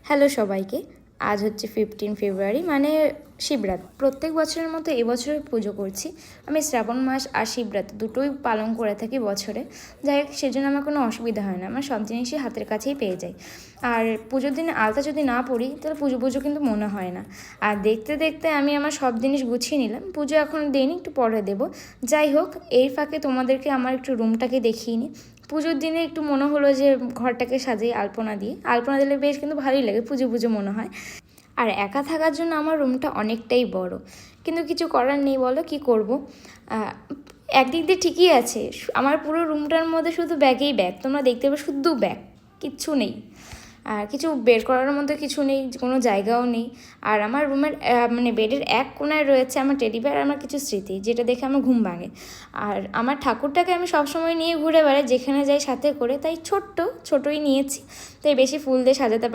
Hello সবাইকে। আজ হচ্ছে 15 ফেব্রুয়ারি, মানে শিবরাত্রি। প্রত্যেক বছরের মতো এবছরে পুজো করছি। আমি শ্রাবণ মাস আর শিবরাত্রি দুটোই পালন করে থাকি বছরে। যাই হোক, সেজন্য আমার কোনো অসুবিধা হয় না, আমার সব জিনিসই হাতের কাছেই পেয়ে যাই। আর পুজোর দিনে আলতা যদি না পড়ি তাহলে পুজো পুজো কিন্তু মনে হয় না। আর দেখতে দেখতে আমি আমার সব জিনিস গুছিয়ে নিলাম। পুজো এখন দিইনি, একটু পরে দেবো। যাই হোক, এই ফাঁকে তোমাদেরকে আমার একটু রুমটাকে দেখিয়ে নিই। পুজোর দিনে একটু মনে হলো যে ঘরটাকে সাজিয়ে আলপনা দিয়ে, আলপনা দিলে বেশ কিন্তু ভালোই লাগে, পুজো পুজো মনে হয়। আর একা থাকার জন্য আমার রুমটা অনেকটাই বড়, কিন্তু কিছু করার নেই, বলো কি করব। একদিক দিয়ে ঠিকই আছে, আমার পুরো রুমটার মধ্যে শুধু ব্যাগেই ব্যাগ, তোমরা দেখতে পাবে শুধু ব্যাগ, কিচ্ছু নেই। আর কিছু বের করার মধ্যে কিছু নেই, কোনো জায়গাও নেই। আর আমার রুমের মানে বেডের এক কোণায় রয়েছে আমার টেডি বিয়ার, আমার কিছু স্মৃতি, যেটা দেখে আমার ঘুম ভাঙে। আর আমার ঠাকুরটাকে আমি সবসময় নিয়ে ঘুরে বেড়াই, যেখানে যাই সাথে করে, তাই ছোট্টই নিয়েছি, তাই বেশি ফুল দিয়ে সাজাতে